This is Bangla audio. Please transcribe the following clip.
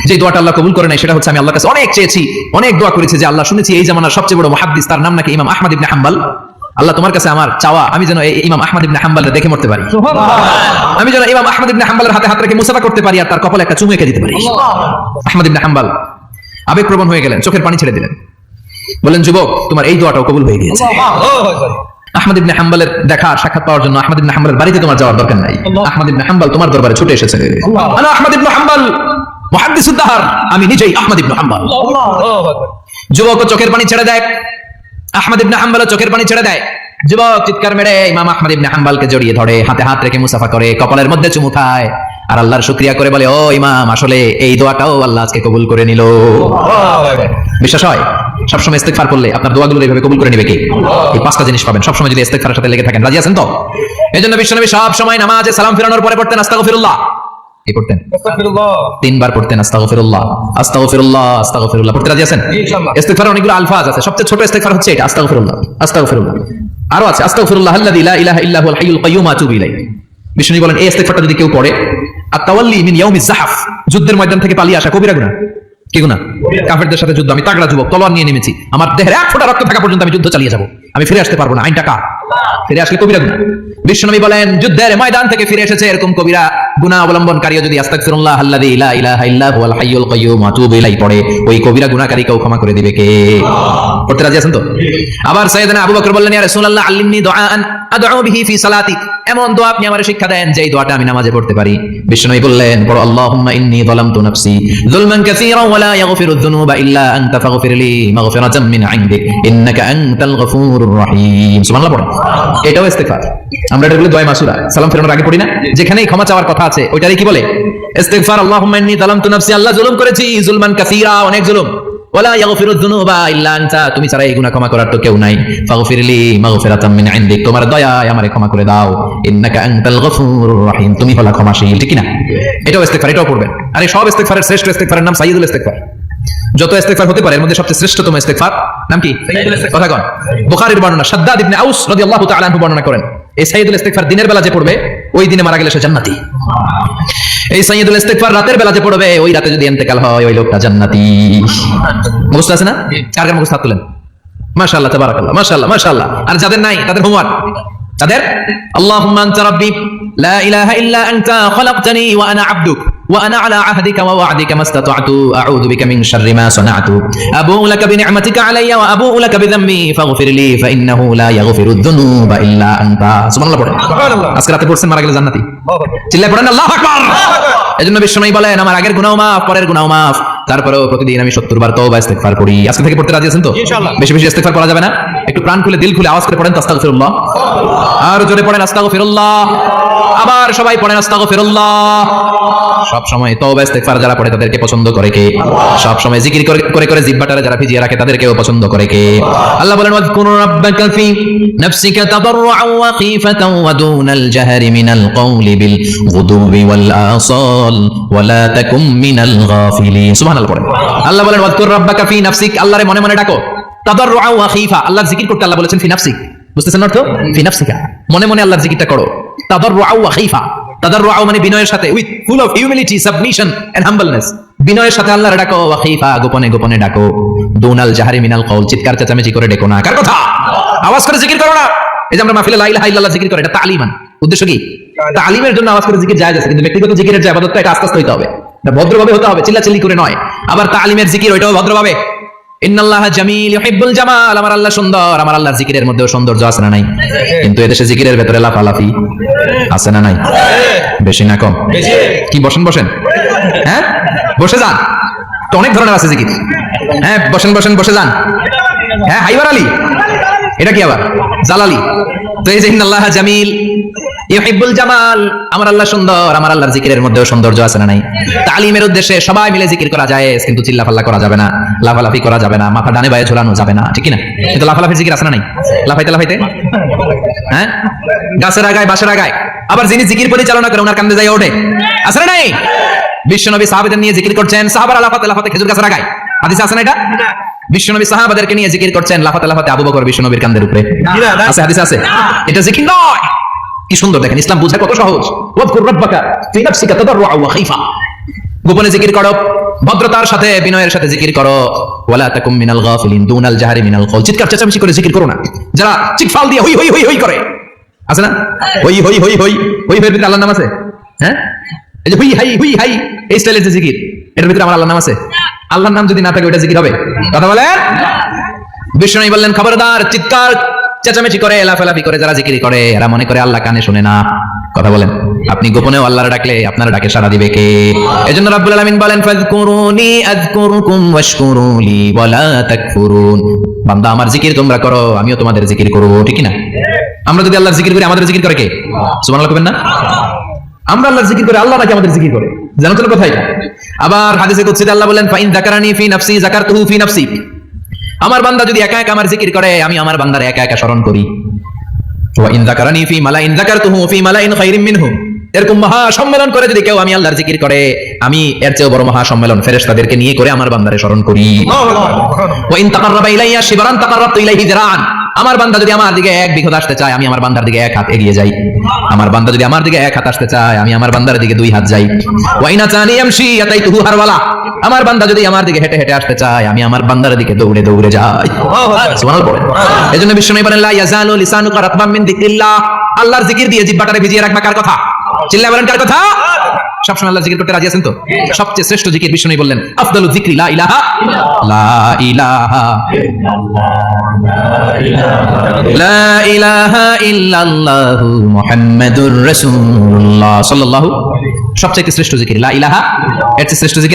যে দোয়াটা আল্লাহ কবুল করে নাই সেটা হচ্ছে আমি আল্লাহর কাছে অনেক চেয়েছি, অনেক দোয়া করেছি যে আল্লাহ শুনেছি এই জামানার সবচেয়ে বড় মুহাদ্দিস, তার নাম নাকি ইমাম আহমদ ইবনে হাম্বল। আল্লাহ তোমার কাছে আমার চাওয়া আমি যেন এই ইমাম আহমদ ইবনে হাম্বলের দেখে মরতে পারি, আমি যেন ইমাম আহমদ ইবনে হাম্বলের হাতে হাত রেখে মুসাফা করতে পারি আর তার কপালে একটা চুমু এঁকে দিতে পারি। আহমদ ইবনে হাম্বল আবেগপ্রবণ হয়ে গেলেন, চোখের পানি ছেড়ে দিলেন, বলেন যুবক তোমার এই দোয়াটাও কবুল হয়ে গিয়েছে। আহমদ ইবনে হাম্বলের দেখা সাক্ষাৎ পাওয়ার জন্য আহমদ ইবনে হাম্বলের বাড়িতে তোমার যাওয়ার দরকার নাই, আহমদ ইবনে হাম্বল তোমার দরবারে ছুটে এসেছে। আনা আহমদ ইবনে হাম্বল মুহাদ্দিসুদ দাহর, আমি নিজেই আহমদ ইবনে হাম্বল। যুবক চোখের পানি ছেড়ে দেয়, আহমদ ইবনে হাম্বল চোখের পানি ছেড়ে দেয়। যুবক চিৎকার মেরে ইমাম আহমদ ইবনে হাম্বলকে জড়িয়ে ধরে, হাতে হাত রেখে মুসাফা করে, কপালের মধ্যে চুমু খায় আর আল্লাহর শুকরিয়া করে বলে, ও ইমাম আসলে এই দোয়াটাও আল্লাহ আজকে কবুল করে নিল। বিশ্বাস হয় সবসময় ইস্তেগফার করলে আপনার দোয়াগুলো এইভাবে কবুল করে নেবে কে? এই পাঁচটা জিনিস পাবেন সবসময় যদি ইস্তেগফারের সাথে লেগে থাকেন। রাজি আছেন তো? এজন্য বিশ্বনবী সব সময় নামাজে সালাম ফিরানোর পরে পড়তেন আস্তাগফিরুল্লাহ। কি পড়তেন? আস্তাগফিরুল্লাহ। তিনবার পড়তেন আস্তাগফিরুল্লাহ, আস্তাগফিরুল্লাহ, আস্তাগফিরুল্লাহ। পড়তে রাজি আছেন? ইনশাআল্লাহ। ইস্তেগফারের অনেকগুলো আলফাজ আছে, সবচেয়ে ছোট ইস্তেগফার হচ্ছে এটা, আস্তাগফিরুল্লাহ, আস্তাগফিরুল্লাহ। আরো আছে আস্তাগফিরুল্লাহ আল্লাযী লা ইলাহা ইল্লা হুয়াল হাইয়ুল কাইয়্যুম আতুবু ইলাইহি। বিষ্ণু বলেন এই ইস্তেগফারটা যদি কেউ পড়ে, আত-তাওয়াল্লি মিন ইয়াউমিজ যাহফ, যুদ্ধের ময়দান থেকে পালিয়ে আসা কবিরা গুনাহ। কি গুনাহ? কাফেরদের সাথে যুদ্ধ, আমি তাগড়া যুবক, তলোয়ার নিয়ে নেমেছি, আমার দেহের এক ফোঁটা রক্ত থাকা পর্যন্ত আমি যুদ্ধ চালিয়ে যাব, আমি ফিরে আসতে পারবো না, আইনটা কার? ফিরে আসলে কবিরা গুনাহ। বিশ্বনবী বলেন যুদ্ধের ময়দান থেকে ফিরে এসেছে এরকম কবিরা গুনাহ অবলম্বনকারীও যদি আস্তাগফিরুল্লাহ আল্লাযী লা ইলাহা ইল্লা হুয়াল হাইয়ুল কাইয়্যুম আতুবু ইলাইহি পড়ে, ওই কবিরা গুনাহকারীকেও ক্ষমা করে দিবে কে? পড়তে রাজি আছেন তো? আবার সাইয়েদনা আবু বকর বললেন, ইয়া রাসূলুল্লাহ আল্লিমনি দুআআন আদউ বিহি ফি সালাতি, এমন দোয়া আপনি আমারে শিক্ষা দেন যে এই দোয়াটা আমি নামাজে পড়তে পারি। বিশ্বনবী বললেন, পড়ো আল্লাহুম্মা ইন্নী যালামতু নাফসি যুলমান কাসীরান ওয়া লা ইয়াগফিরুয যুনুবা ইল্লা আনতা ফাগফিরলি মাগফিরাতাম মিন ইনদিক ইন্নাকা আনতাল গফুরুর রহিম। সুবহানাল্লাহ পড়ো। এটাও ইস্তেগফার। আমরা এটা বলি দোয়া মাসুরা, সালাম ফেরানোর আগে পড়ি না? যেখানেই ক্ষমা চাওয়ার কথা আছে ওইটারই কি বলে? ইস্তেগফার। আল্লাহুম্মা ইন্নী যালামতু নাফসি, আল্লাহ জুলুম করেছি, যুলমান কাসীরা, অনেক জুলুম, ওয়ালা ইয়াগফিরুয যুনুবা ইল্লা আনতা, তুমি ছাড়া এই গুনাহ ক্ষমা করার তো কেউ নাই, ফাগফিরলি মাগফিরাতাম মিন ইনদিক, তোমার দয়ায় আমারে ক্ষমা করে দাও, ইন্নাকা আনতাল গফুরুর রহিম, তুমি হলা ক্ষমাশীল। ঠিক কি না? এটাও ইস্তেগফার, এটাও পড়বেন। আর এই সব ইস্তেগফারের শ্রেষ্ঠ ইস্তেগফারের নাম সাইয়্যিদুল ইস্তেগফার। যত ইস্তেগফার হতে পারে এর মধ্যে সবচেয়ে শ্রেষ্ঠতম ইস্তেগফার নাম কি? কথা কোন? বুখারীর বর্ণনা, শাদ্দাদ ইবনে আউস রাদিয়াল্লাহু তাআলা আনহু বর্ণনা করেন, এই সাইয়্যিদুল ইস্তেগফার দিনের বেলা যে পড়বে ওই দিনে মারা গেলে সে জান্নাতি। এই সাইয়্যিদুল ইস্তেগফার রাতের বেলা যে পড়বে ওই রাতে যদি ইন্তেকাল হয় ওই লোকটা জান্নাতি। মুখস্থ আছে না? কার কার মুখস্থ হাত তুলেন? মাশাআল্লাহ, তাবারাকাল্লাহ, মাশাআল্লাহ, মাশাআল্লাহ। আর যাদের নাই তাদের হোমওয়ার্ক, তাদের আল্লাহুম্মা আনতা রাব্বি লা ইলাহা ইল্লা আনতা খালাকতানি ওয়া আনা আবদুক ওয়া আনা আলা আহদিকা ওয়া ওয়া'দিকা মাসতাতা'তু আউযু বিকা মিন শাররি মা সানা'তু আবু'ু লাকা বিনি'মাতিকা আলাইয়া ওয়া আবু'ু লাকা বিযামবি ফাগফিরলি ফাইন্নাহু লা ইয়াগফিরুয যুনুবা ইল্লা আনতা। সুবহানাল্লাহ পড়েন। সুবহানাল্লাহ। আজকে রাতে পড়ছেন মারা গেলে জান্নাতি। চিল্লায়ে পড়েন আল্লাহু আকবার। এজন্য বিশ্বনবী বলেন আমার আগের গুনাহ মাফ, পরের গুনাহ মাফ, তারপরেও প্রতিদিন আমি 70 বার তওবা ইস্তেগফার করি। আজকে থেকে পড়তে রাজি আছেন তো? ইনশাআল্লাহ। বেশি বেশি ইস্তেগফার করা যাবে না? একটু প্রাণ খুলে দিল খুলে আওয়াজ করে পড়েন আস্তাগফিরুল্লাহ। আর জোরে পড়েন আস্তাগফিরুল্লাহ। আবার সবাই পড়েন আস্তাগফিরুল্লাহ। সব সময় তওবা ইস্তেগফার যারা পড়ে তাদেরকে পছন্দ করে কে? সব সময় জিকির করে করে জিহ্বাটারে যারা ভিজিয়ে রাখে তাদেরকেও পছন্দ করে কে? আল্লাহ বলেন ওয়াযকুর রাব্বাকা ফি নাফসিকা তাদাররুআন ওয়া খীফাতান ওয়া দুনাল জাহরি মিনাল কওলি বিল গুদুবি ওয়াল আসাল ওয়া লা তাকুম মিনাল গাফিলিন। সুবহানাল্লাহ পড়েন। আল্লাহ বলেন ওয়াযকুর রাব্বাকা ফি নাফসিক, আল্লাহরে মনে মনে ডাকো, তাদাররুআন ওয়া খীফা, আল্লাহর জিকির করতে আল্লাহ বলেছেন ফি নাফসিক। বুঝতেছেন অর্থ? ফি নাফসিকা, মনে মনে আল্লাহর জিকিরটা করো। তাদাররুআন ওয়া খীফা, তাদাররুআ মানে বিনয়ের সাথে, with full of humility, submission and humbleness, বিনয়ের সাথে আল্লাহর ডাকো। ওয়া খীফা, গোপনে গোপনে ডাকো। দুনাল জাহরি মিনাল কওল, চিৎকার চেঁচামেচি করে ডেকো না। কার কথা? আওয়াজ করে জিকির করো না। এই যে আমরা মাহফিলে লা ইলাহা ইল্লাল্লাহ জিকির করে, এটা তালিমান। উদ্দেশ্য কি? তালিমের জন্য আওয়াজ করে জিকির জায়েজ আছে, কিন্তু ব্যক্তিগত জিকিরের যে ইবাদতটা এটা আস্তে আস্তে হইতে হবে, এটা ভদ্রভাবে হতে হবে, চিল্লাচিল্লি করে নয়। আবার তালিমের জিকির ওইটাও ভদ্রভাবে। ইন্নাল্লাহা জামিল ইউহিব্বুল জামাল, আমার আল্লাহ সুন্দর, আমার আল্লাহর জিকিরের মধ্যেও সৌন্দর্য আছে না নাই? কিন্তু এদেশে জিকিরের ভেতরে লাফালাফি আছে না নাই? বেশি না কম? কি বসেন বসেন, হ্যাঁ বসে যান তো, অনেক ধরনের আছে জিকির। হ্যাঁ বসেন বসেন বসে যান। হ্যাঁ হাইবার আলী, এটা কি আবার জালালি? তো এই যে ইন্নাল্লাহা জামিল ইউহিব্বুল জামাল, আমার আল্লাহ সুন্দর, আমার আল্লাহর জিকিরের মধ্যেও সৌন্দর্য আছে না নাই? তালিমের উদ্দেশ্যে সবাই মিলে জিকির করা যায়, কিন্তু চিল্লাফাল্লা করা যাবে না, লাফালাফি করা যাবে না, মাথা ডানে বায়ে ঝোলানো যাবে না, ঠিক কি না? কিন্তু লাফালাফির জিকির আছে না নাই? লাফাইতে লাফাইতে, হ্যাঁ গাছের আগায় বাঁশের আগায়। আবার যিনি জিকির পরিচালনা করে ওনার কান্দে যায় ওঠে, আছে না নাই? বিশ্বনবী সাহাবাদের নিয়ে জিকির করছেন, সাহাবারা লাফাতে লাফাতে খেজুর গাছের আগায়। হাদিসে আছে না এটা? বিশ্বনবী সাহাবাদেরকে নিয়ে জিকির করছেন, লাফাতে লাফাতে আবু বকর বিশ্বনবীর কাঁধের উপরে। আছে, হাদিসে আছে। এটা জিকির নয়। কি সুন্দর দেখেন, ইসলাম বুঝা কত সহজ। ওয়াযকুর রাব্বাকা ফি নাফসিকা তাদাররুআন ওয়া খীফা, গোপনে জিকির করো, ভদ্রতার সাথে বিনয়ের সাথে জিকির করো। ওয়ালা তাকুম মিনাল গাফিলিন দুনাল জাহরি মিনাল কওল। চিৎকার চেঁচামেচি করে জিকির করো না। যারা চিৎফাল দিয়ে হই হই হই হই করে, আছে না? হই হই হই হই হই এর ভিতরে আল্লাহর নাম আছে? হ্যাঁ, এই যে হুই হাই এই স্টাইলের যে জিকির, এটার ভিতরে আমার আল্লাহর নাম আছে? আল্লাহর নাম যদি না থাকে ওটা জিকির হবে? কথা বলেন। বিষ্ণু বললেন, খবরদার, চিৎকার চেঁচামেচি করে লাফালাফি করে যারা জিকির করে এরা মনে করে আল্লাহ কানে শুনে না। কথা বলেন। আপনি গোপনেও আল্লাহর ডাকলে আপনার ডাকে সাড়া দিবে কে? এজন্য রাব্বুল আলামিন বলেন, ফাযকুরুনি আযকুরকুম ওয়াশকুরুলি ওয়ালা তাকফুরুন। বান্দা আমার জিকির তোমরা করো, আমিও তোমাদের জিকির করব, ঠিক না? আমরা যদি আল্লাহর জিকির করি, আমাদের জিকির করে কে? সুবহানাল্লাহ কইবেন না? আমরা আল্লাহর জিকির করে, আল্লাহ নাকি আমাদের জিকির করে? জানো তো কথাই। আবার হাদিসে কুদসিতে আল্লাহ বলেন, ফাইন যাকারানি ফি নাফসি যাকারতুহু ফি নাফসি। আমার বান্দা যদি একা একা আমার জিকির করে, আমি আমার বান্দার একা একা স্মরণ করি। ওয়া ইন যাকারানি ফি মালাইন যাকারতুহু ফি মালাইন খায়রিন মিনহু। এরকম মহা সম্মেলন করে যদি কেউ আমি আল্লাহর জিকির করে, আমি এর চেয়ে বড় মহা সম্মেলন ফেরেশতাদেরকে নিয়ে করে আমার বান্দারে স্মরণ করি। ওয়া ইন তাকাররাবা ইলাইয়া শিবরান তাকাররাবতু ইলাইহি যিরাআন। আমার বান্দা যদি আমার দিকে এক বিঘত আসতে চায়, আমি আমার বান্দার দিকে এক হাত এগিয়ে যাই। আমার বান্দা যদি আমার দিকে এক হাত আসতে চায়, আমি আমার বান্দার দিকে দুই হাত যাই। ওয়া ইন আতানি ইয়ামশি আতাইতুহু হারওয়ালা। আমার বান্দা যদি আমার দিকে হেঁটে হেঁটে আসতে চায়, আমি আমার বান্দার দিকে দৌড়ে দৌড়ে যাই। সুবহানাল্লাহ বলেন। এজন্য বিষ্ণু বলেন, লা ইয়াজালু লিসানুকা রাতবাম মিন যিকরিল্লাহ। আল্লাহর জিকির দিয়ে জিহ্বাটারে ভিজিয়ে রাখবা কার কথা? চিল্লায়ে বলেন কার কথা? সবসময় আল্লাহর জিকির করতে রাজি আছেন তো? সবচেয়ে শ্রেষ্ঠ জিকির বিষ্ণু বললেন, আফদালু যিকরি লা ইলাহা লা ইলাহা ইল্লাল্লাহু মুহাম্মাদুর রাসূলুল্লাহ সাল্লাল্লাহু। সবচেয়ে শ্রেষ্ঠ জিকির লা ইলাহা, এর চেয়ে শ্রেষ্ঠ জিকির